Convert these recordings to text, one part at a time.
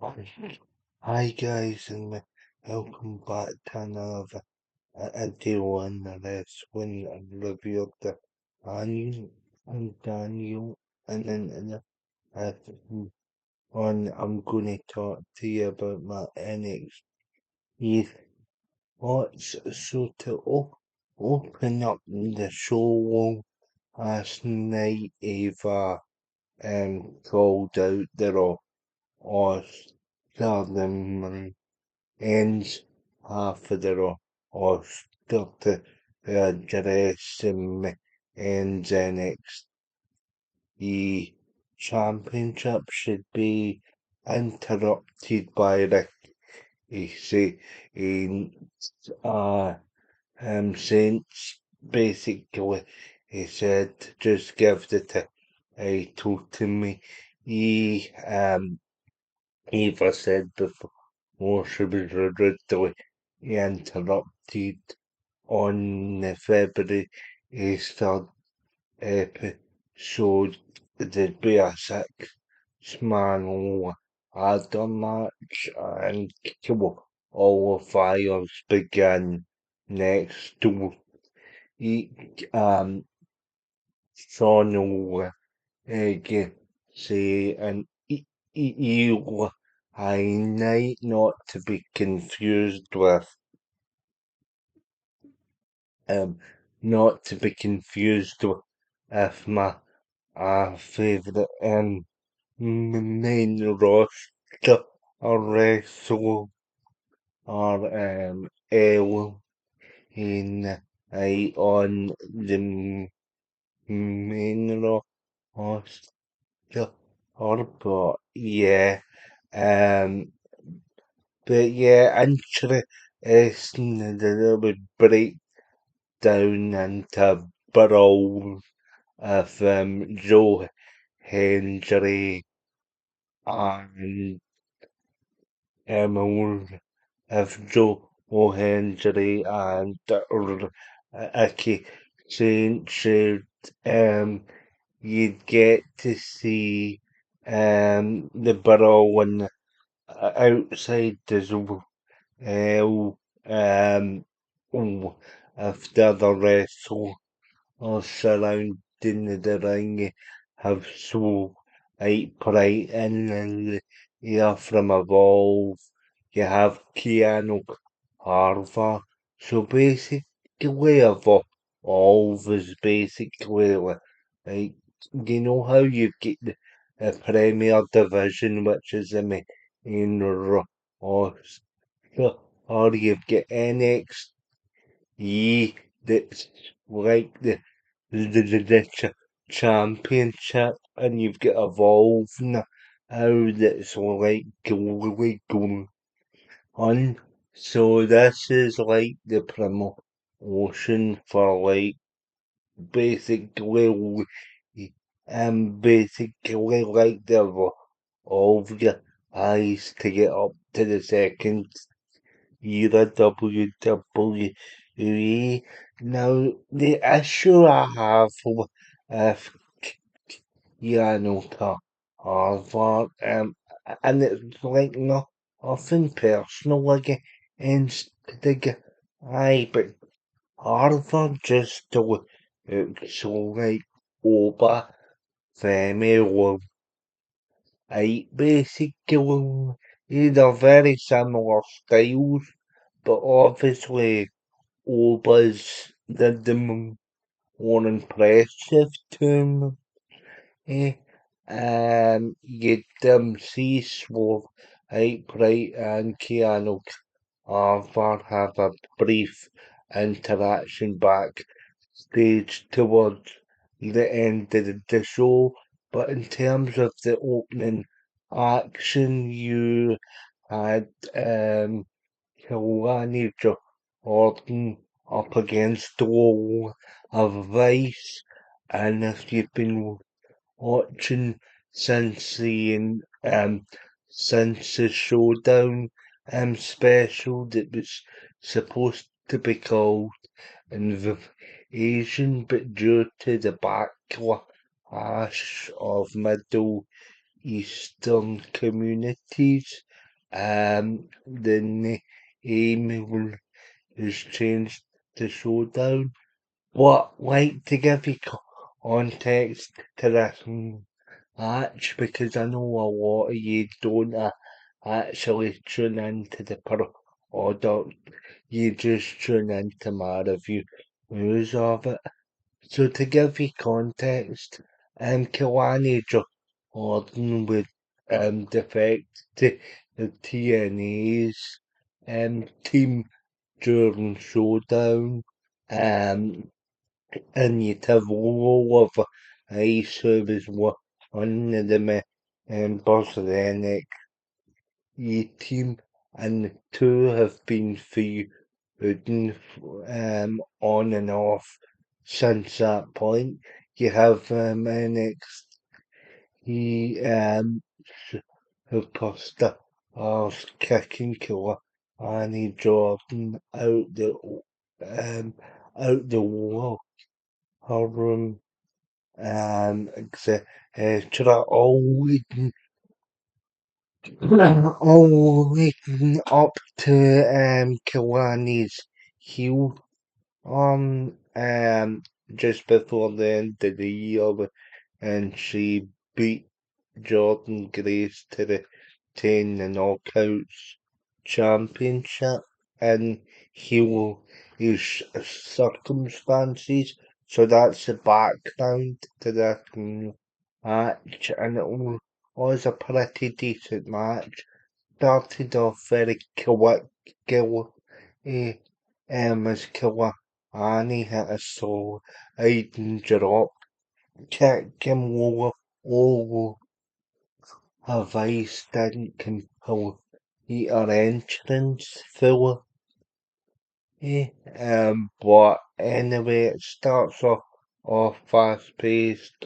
Hi guys, and welcome back to another video on the wrestling review of the annual and Daniel and uh, on I'm gonna talk to you about my NXT thoughts. So to open up the show last night, Ava called out the Raw or Southern ends after or stuck to addressing ends NXT championship should be interrupted by Rick. He say he since basically he said just give the title to me. He Eva said before she was rudely interrupted on the February 3rd episode. There'd be a six-man ladder match and qualifiers begin next week. Sean will say an eel I night not to be confused with um if my favourite main roster or wrestle or L in on the main roster or but yeah but yeah interesting that would break down into Burrow of Joe Hendry and of Joe Hendry and Aki Saint should you'd get to see the Burrow on the outside as well of the other wrestle or surrounding the ring have so bright and yeah from Evolve. You have Keanu Harva. So basically Evolve is basically like you know how you get the Premier Division which is the main roster or you get NXT that's like the championship, and you've got Evolve now that's like really going on. So this is like the promotion for like basically basically like the Evolve guys to get up to the second year of WWE. Now the issue I have with Yanota Harvard, and it's like nothing personal against the guy, but Harvard just looks so like over family. I basically they're very similar styles, but obviously Oba's did them more impressive to him. Eh, you'd see Swerve, Outright and Keanu Carver have a brief interaction backstage towards the end of the show, but in terms of the opening action, you had Killarney Jordan up against the wall of Vice, and if you've been watching since since the showdown special that was supposed to be called Invasion, but due to the backlash of middle Eastern communities. The is changed to Showdown. What, like, to give you context to this match, because I know a lot of you don't actually tune into the product, you just tune into my reviews of it. So to give you context, Kalani Jordan would defect to the TNA's team during Showdown. Um, and you'd have Oliver Ice, who was one of the members of the NXT team, and the two have been feuding on and off since that point. You have NXT superstar kicking killer Annie Jordan um, out the wall her room should I all leading up to Kalani's heel just before the end of the year, and she beat Jordan Grace to retain the Knockouts Championship, and heel his circumstances. So that's the background to this match, and was a pretty decent match. Started off very quick, eh, as Killer Annie hit a sliding drop, kicked him over her vice didn't complete her entrance fully. But anyway, it starts off fast paced.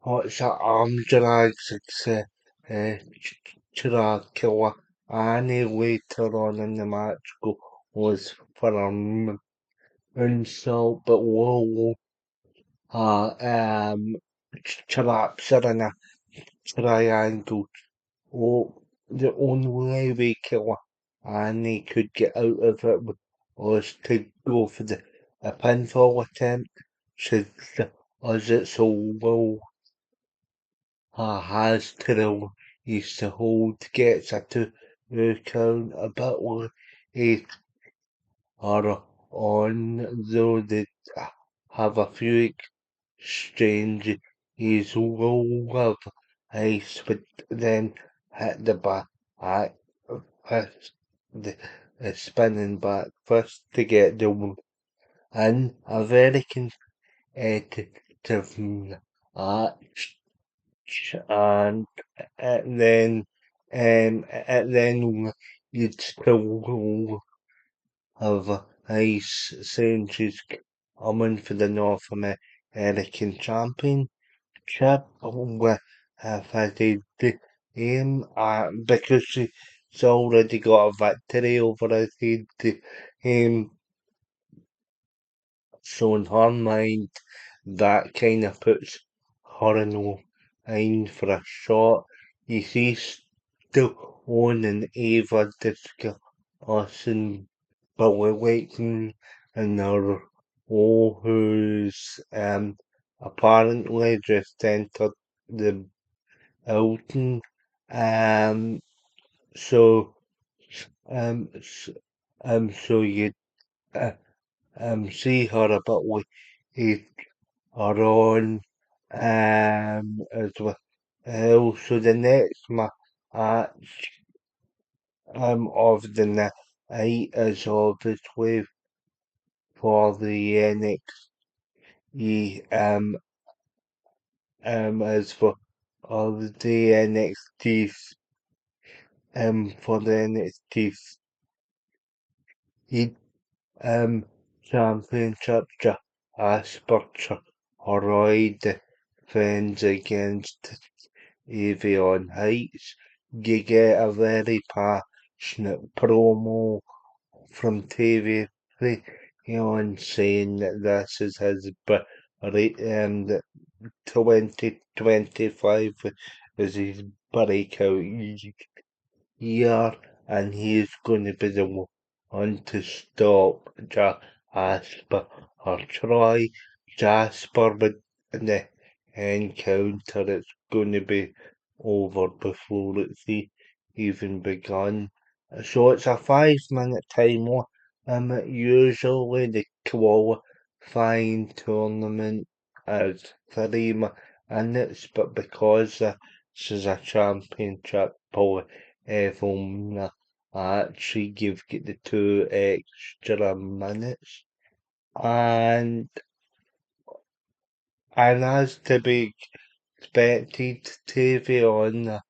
What's that arm drag success? Dracula. Annie later on in the match goes for a moonsault, but Lolo traps her in a triangle. Oh, the only way Killer Annie could get out of it was to go for a pinfall attempt. She does it so well. Has to release the hold, gets a two count, a bit late or on, though they have a few exchanges. He's roll of ice, but then hit the back, fist, the spinning back first to get the win. And a very competitive match, and then you'd still have Ice saying she's coming for the North American Championship with Eddie Dame, because she's already got a victory over Eddie Dame. So in her mind, that kind of puts her in line for a shot. You see, still owning Ava discussing Billy Waiting and her who's apparently just entered the building. Um, so so you uh, see her a bit with are on as well. So the next match of the night is obviously for the NXT as for of the NXT for the NXT um championship. Jasper Roy defends against Avion Heights. You get a very passionate promo from TV on saying that this is his 2025 is his breakout year, and he is going to be the one to stop Jasper or Troy. Jasper with the encounter. It's going to be over before it's even begun. So it's a 5 minute time. Usually the qualifying tournament is 3 minutes, but because this is a championship film, I actually give it the 2 extra minutes. And as to be expected, TV on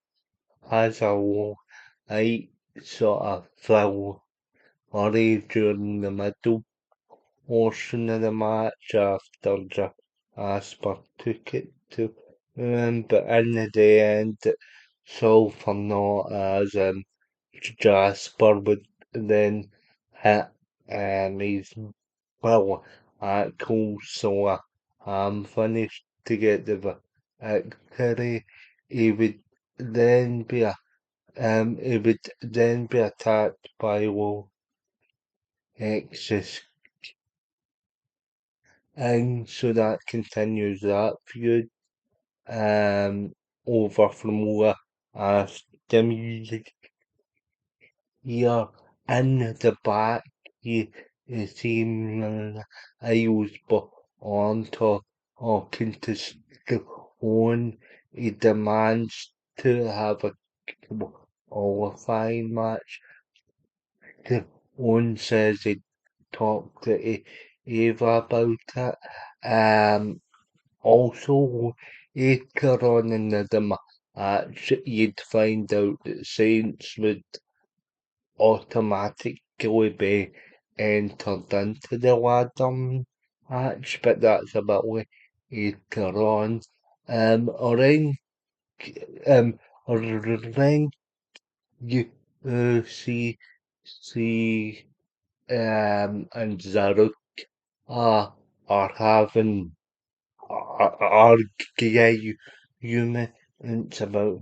has a light sort of fill worry during the middle portion of the match after Asper took it to him, but in the end, so for naught as Jasper would then hit his well ankle, so finished to get the victory. He would then be attacked by Exis, and so that continues that feud over from where the music here in the back you see Iles but onto to Stone. He demands to have a qualifying match. One says he talked to Eva about it. Also, later on in the match, you'd find out that Saints would automatically be entered into the ladder match, but that's about later on. Around, um, around you see, and Zaruk are having arguments about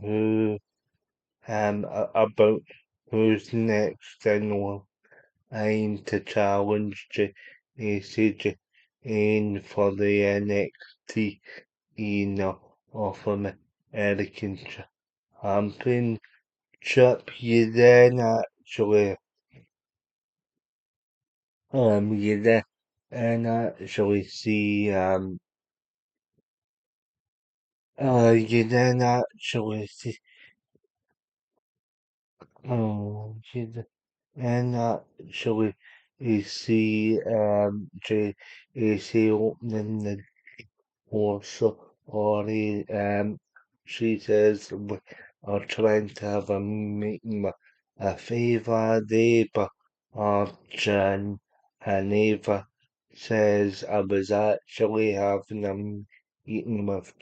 about who's next in line to challenge ACJ in for the NXT of American Championship. You then actually see you then actually see you then actually you see JAC opening the also, or she says we are trying to have a meeting with a favour day, but Jan and Eva says I was actually having a meeting with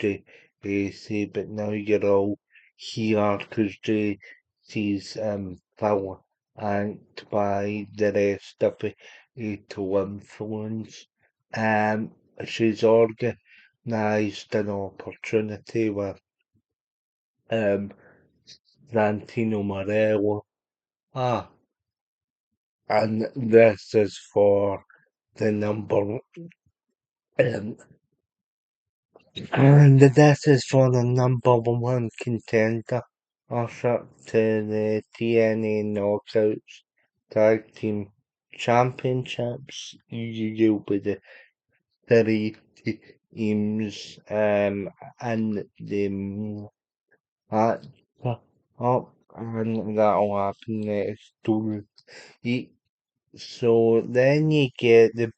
JC, but now you're all here because JC's power and by the rest of it to influence. Um, she's organised an opportunity with um Santino Marello. Ah, and this is for the um, this is for the number one contender. Usher to the TNA Knockouts Tag Team Championships. You'll be the three teams and the match up, and that'll happen next week. So then you get the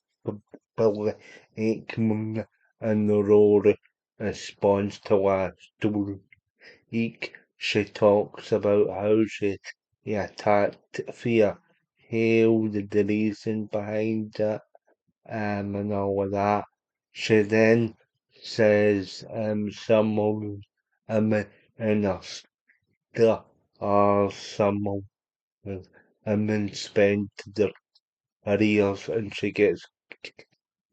Billy Aikman and the Rory response to last week. She talks about how she attacked Fear Hill, the reason behind it, and all of that. She then says someone in a someone with women spend their careers and she gets cut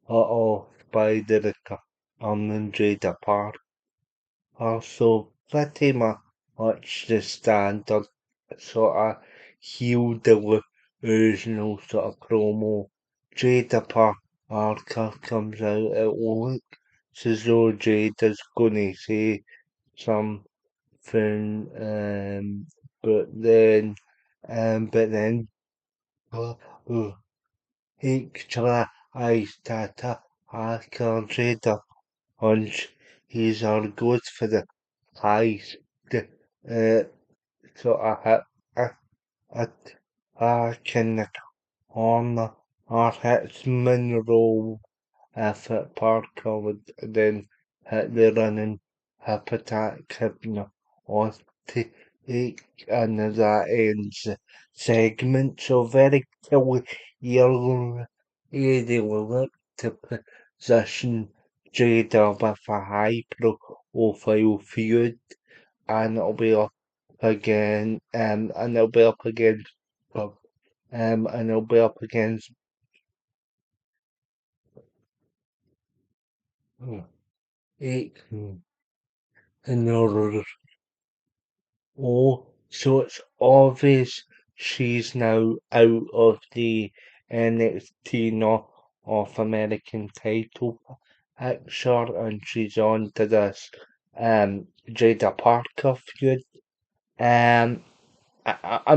off by the recruiter. on the Park. Also, pretty much the standard sort of heel delusional sort of promo. Jada Parker comes out, it looks as though Jada's gonna say something, but then, uh, uh, actually, I started Parker Jada Hunch. He's all good for the highest, uh, sort of at can on our Hitsman role effort Parker would then hit the running hip attack hypno or take another ends segment. So very clear they will look to position Jada with a high profile feud and it'll be up again and it'll be up against and it'll be up against eight another. Oh, so it's obvious she's now out of the NXT North American title picture and she's on to this Jada Parker feud. I'm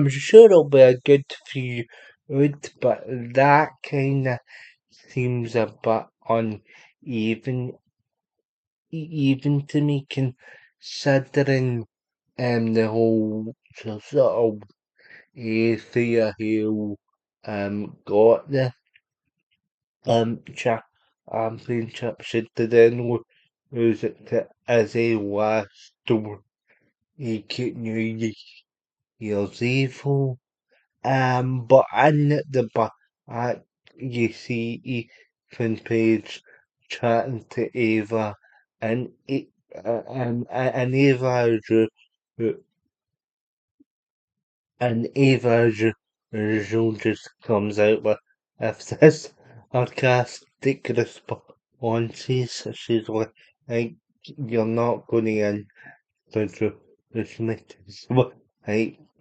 sure it'll be a good feud, but that kind of seems a bit uneven, even to me, considering the whole sort of Thea Hill got the championship. Should they then lose it to Izzy last door? He could New Year's Evil. But in the back, you see Ethan Page chatting to Ava, and and Eva just comes out with if this sarcastic responses. She's like, you're not going in the Smith is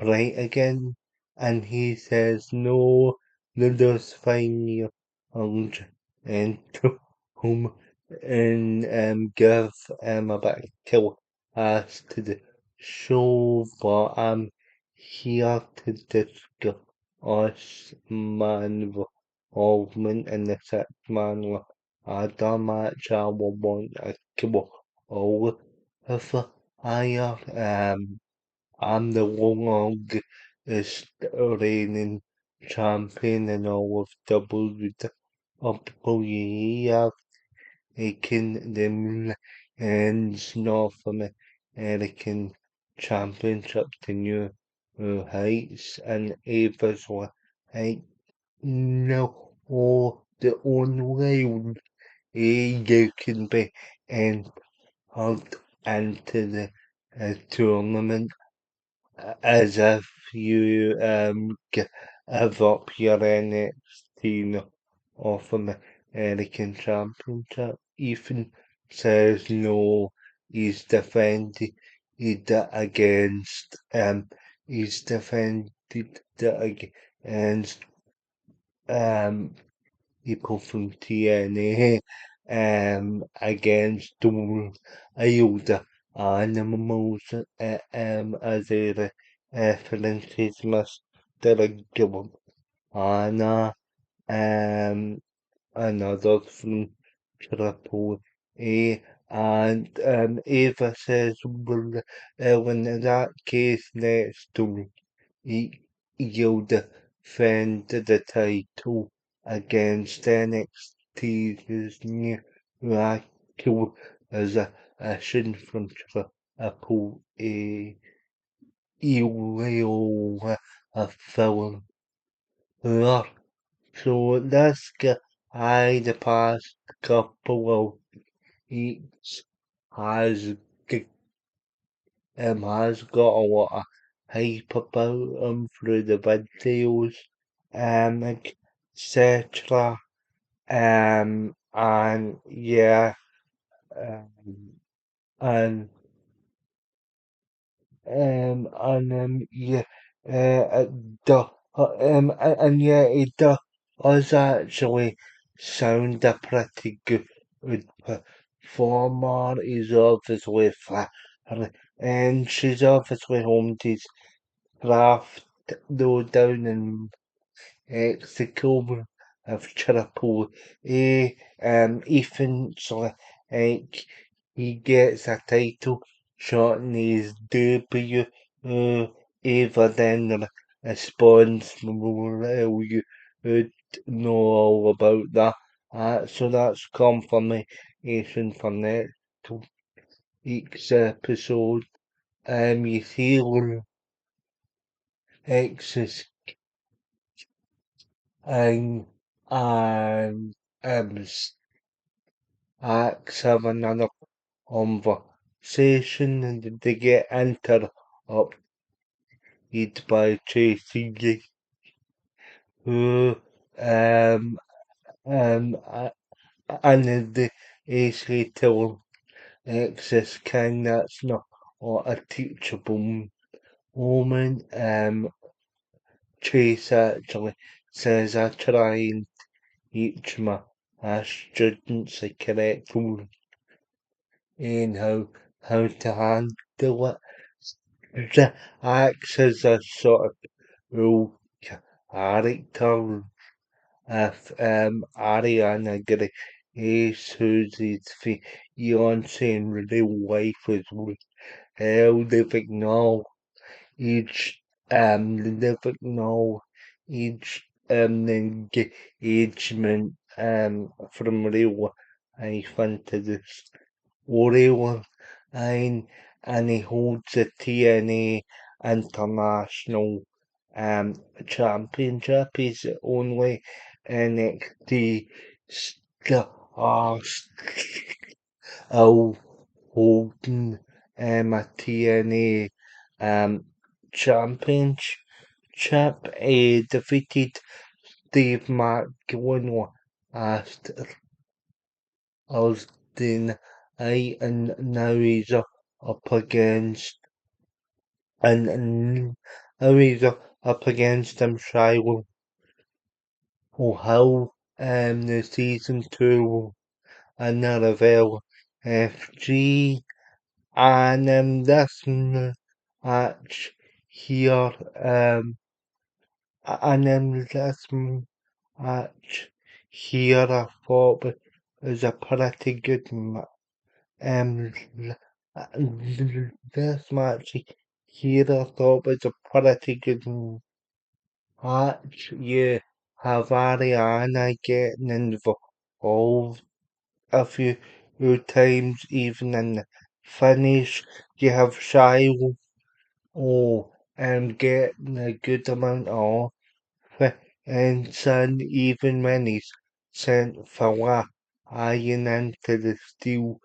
right again, and he says no. Let us find your old and to whom and give a bit of kill as to the show, but I'm here to discuss man involvement in the six-man ladder match. I will want a kill all of higher. I'm the long is reigning champion in all of WWE. I've taken the men's North American Championship to new heights, and Ava's like, no, the only way you can be entered into the tournament as if you give up your NXT North American Championship. Ethan says no, he's defended it against he's defended it against um people from TNA against the Ilda animals as a references Mr. Gilbert Anna another from Triple A and Ava says well when in that case next to you'll defend the title against NXT's new Raquel as a shin from Triple A. Email a film. So this guy the past couple of weeks has has got a lot of hype about him through the videos, etc. And yeah, um, and yeah, the yeah, it does actually sound a pretty good performer. Is obviously flat, and she's obviously home to his craft, though down in Mexico of Triple A. Eventually, like he gets a title shot in his debut. Eva then responds, well, you would know all about that. So that's confirmation for next week's episode. You see X's and and acts have another conversation and they get interrupted by Tracy who um uh, and the AC tell Exis King that's not or a teachable moment. Chase actually says I try and teach my students the correct way in how to handle it. The acts as a sort of role character if Ariana Grande who's his fiance in real life as well, living now each living now each engagement from real life into this Oreo and he holds the TNA International Championship. He's the only NXT star still holding a TNA championship. He defeated Steve McGuinness last Austin and now he's up against and now he's up against him Shiloh Hill the season two and Naravel FG and this match here and this match here I thought was a pretty good Um, this match here I thought was a pretty good match. You have Ariana getting involved a few times, even in the finish. You have Shiloh, getting a good amount of and Son, even when he's sent for iron into the steel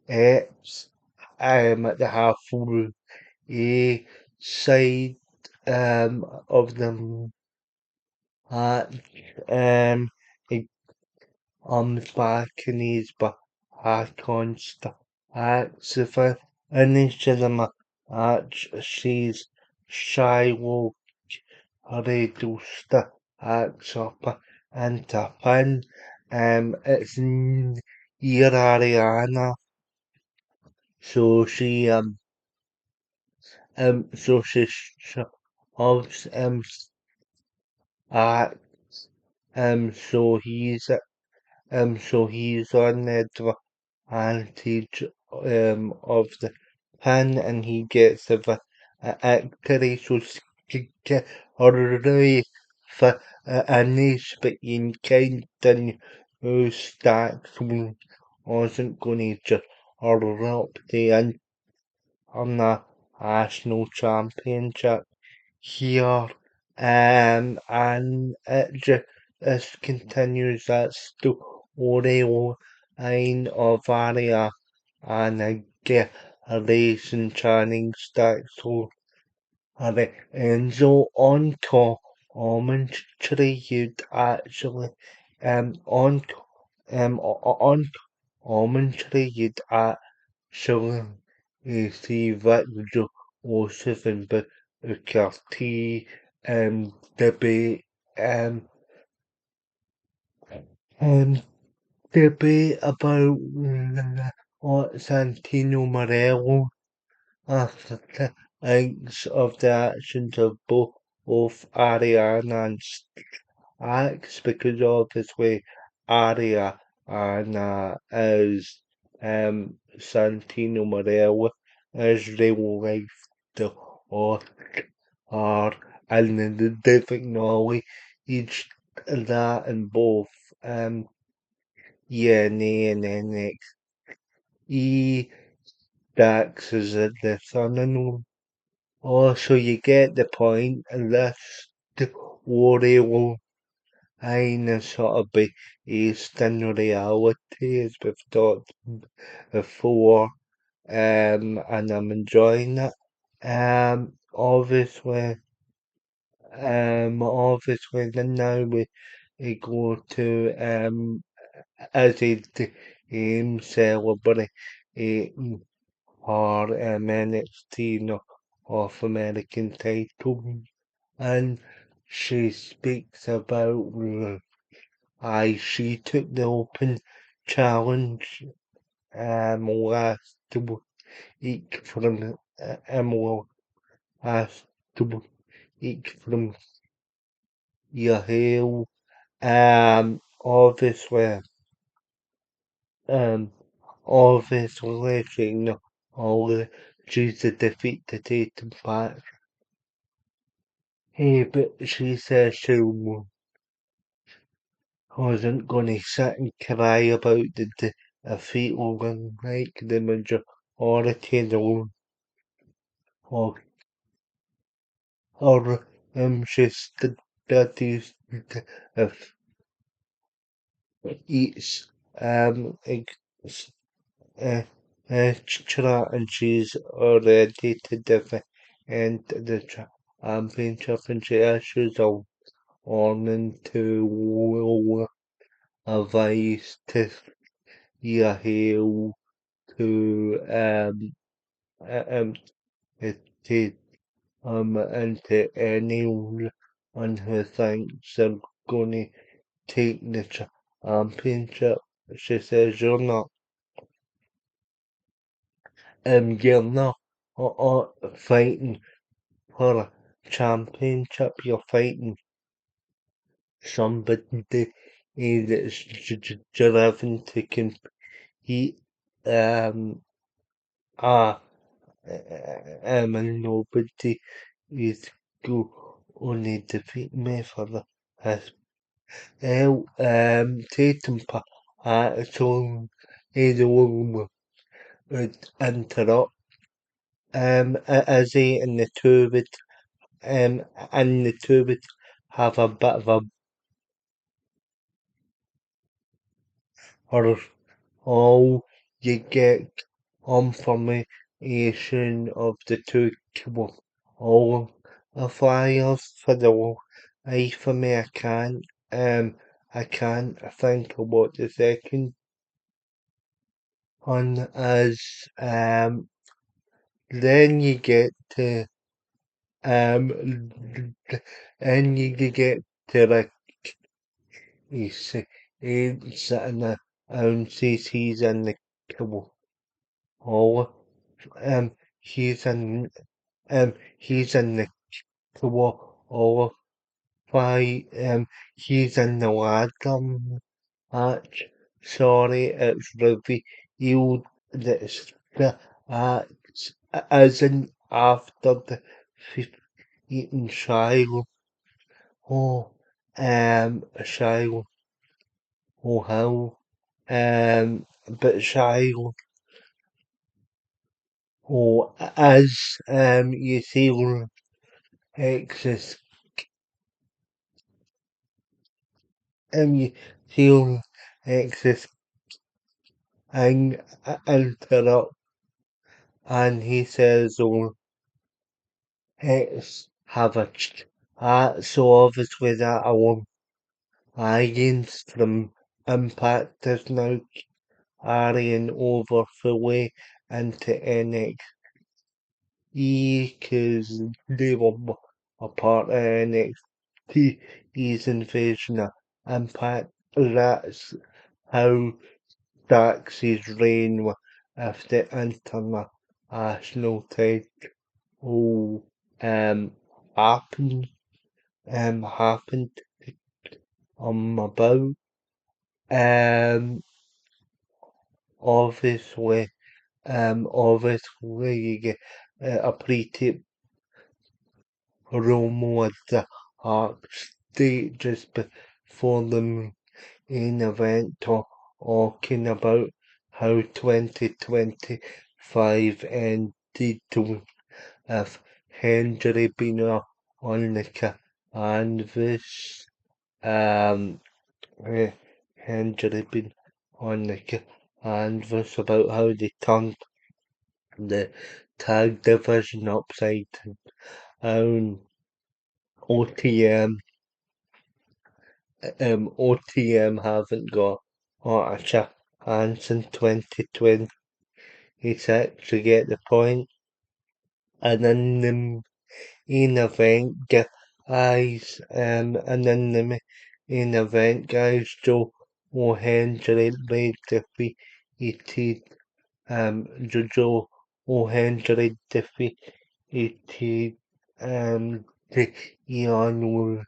apes at the halfway side of the match. He comes back and he's back on stacks. If I initially the match, she's Shiloh reduced the acts up into pin. It's near Ariana. So she shoves at so he's on the advantage of the pin and he gets the victory. So get already for a niche, but in kind of stacks wasn't going to just up the international championship here, and it just continues that storyline of Arya and get a race and Channing Staxel and so on commentary you'd actually on on commentary you'd actually see Victor Joseph and Booker T debate um um debate about what Santino Marello after the acts of the actions of both Ariana and Axe because obviously Ariana is Santino Marella is real life the or or and the different knowledge each that in both ENA and NXT Dax is the son and also you get the point and that's the Warrior Eine sort of based in reality as we've talked before, and I'm enjoying it. Obviously, obviously, then now we go to as a team celebrating our NXT North American title, and she speaks about she took the open challenge last week from last week from Yahoo. Obviously, um, obviously, all she's to defeat the Tatum back. Hey, but she says she wasn't gonna sit and cry about the defeat like the majority of the or or she studies of each ex, uh, and she's already to defend the championship and she issues a warning to advice to Yahoo to um to into anyone who thinks they're gonna take the championship. She says you're not fighting for a championship, you're fighting somebody that's driven to compete. Um, uh, and nobody is only defeat me for the Tatum so either one would interrupt Izzy and the two would and the two would have a bit of a or all you get confirmation of the two all a flyers for the life for me I can't think of what the second one is then you get to um then you get to like he's sitting there and sees he's in the hall he's in he's in the hall why he's in the ladder match sorry it's revealed that the act isn't after the eating Shiloh. Oh, Shiloh. Oh, how? But Shiloh. Oh, as you see, X's you see, X's and interrupt, and he says, "Oh, X have a so obviously that a one." against from Impact is now carrying over fully into NXT because they were a part of NXT's invasion of Impact. That's how Dax's reign of the international title um happened happened about um obviously obviously you get a pre-tape promo at the Arc State just before the main event talking about how 2025 ended with Hendry being on the canvas. Um, uh, Hendry being on the canvas about how they turned the tag division upside down. OTM, OTM haven't got a chance in 2026 to get the point. And then the main event, and then the main event, guys, Joe O'Hendry defeated, Joe O'Hendry defeated, the Eon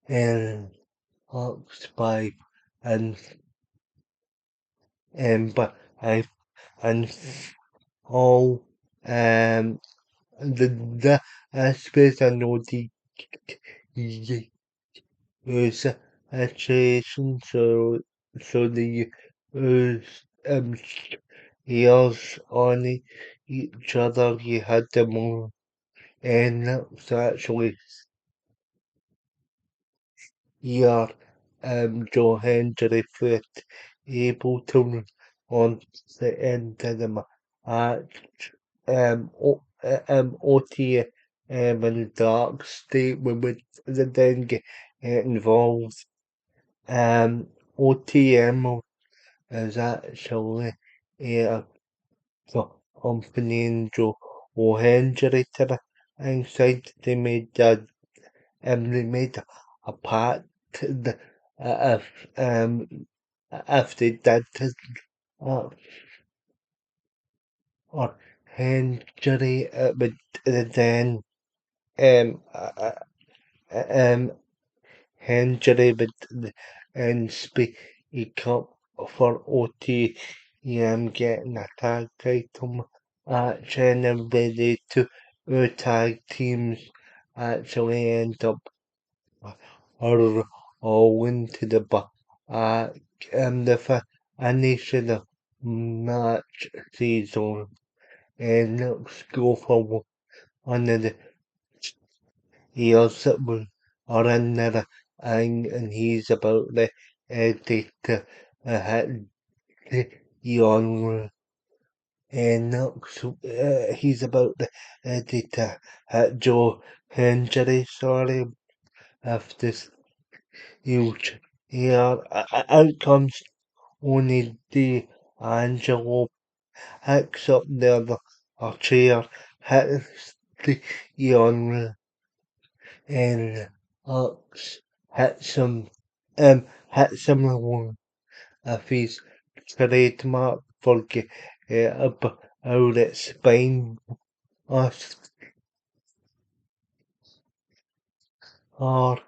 and Hawks by, and, but and all, the, I suppose I know the use situation, so the use years on each other, you had them on, and that's actually year Joe Hendry first able to on the end of the match. OT and Dark State would then get involved. OTM is actually a company Joe O'Hendry to the inside. They made a pact the, if they did uh, or Hendry would then um uh, um Hendry would and speak up for OTM getting a tag title match, and everybody two tag teams actually end up or owing to the the finish of the match season, and let's go for one of the years that we are in there, and he's about the edit hit the young, and he's about the edit hit Joe Hendry, sorry, if this huge here outcomes only D'Angelo hacks up the other chair, hits the young, and Hux hits him, hits him with one of his trademark for about its spine, or, or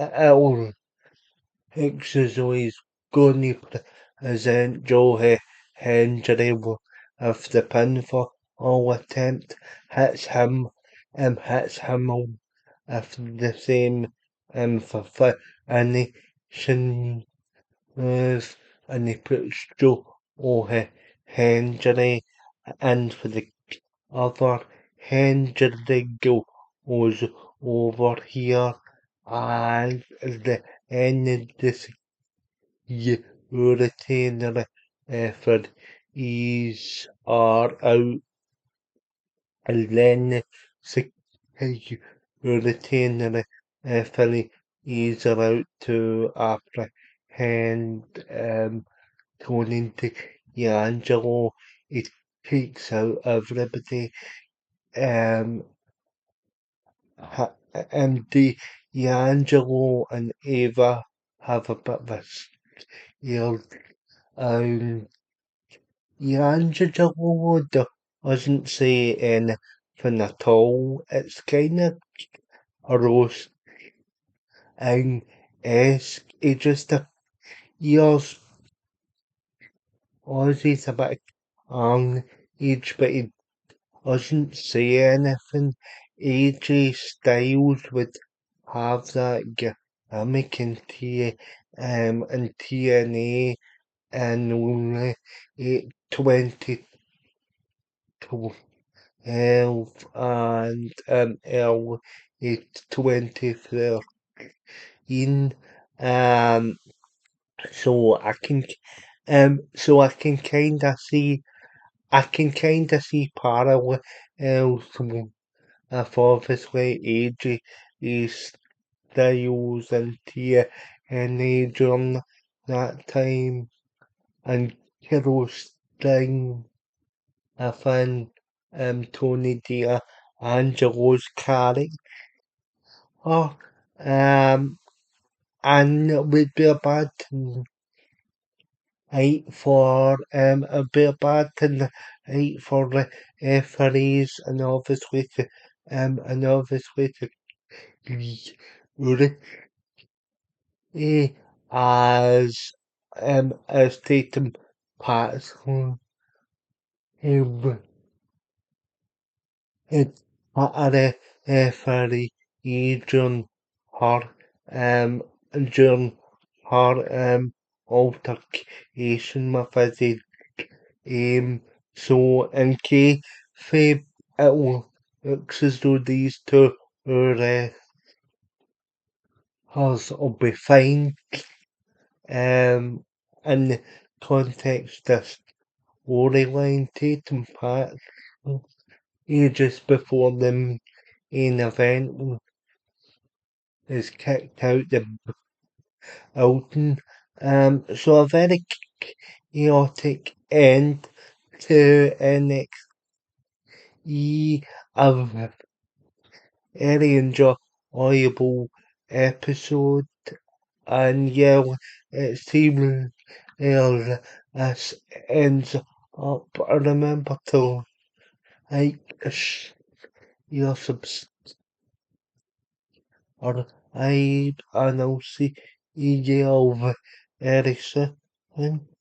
it'll Hicks is always going to present Joe Hendry with the pinfall attempt, hits him with the same for finishing move, and he puts Joe Hendry in for the other. Hendry goes over here, and the end of this retainer effort is are out, and then the retainer Philly is about to apprehend Tony D'Angelo. It takes out everybody. Um, and D'Angelo and Ava have a bit of a scale. Um, D'Angelo doesn't say anything at all. It's kind of a roast and esque. He just hears Ozzy's a bit on each, but he doesn't say anything. AJ Styles would have that gimmick in TNA and only 2012 and early 2013. Um, so I can I can kinda see parallels with obviously AJ Styles and TNA during that time and Hero Sting I find Tony D'Angelo's character um and it would be a bad night for a bit bad night for the referees and obviously to as Tatum Pat's him it at a referee during her during her altercation with his so in kayfabe it looks as though these two will be fine in the context of storyline Tatum Pat just before the main event is kicked out the building. So a very chaotic end to NXT. A very enjoyable episode, and yeah, it seems this ends up. I remember to like your subscribe, and I'll see you very soon.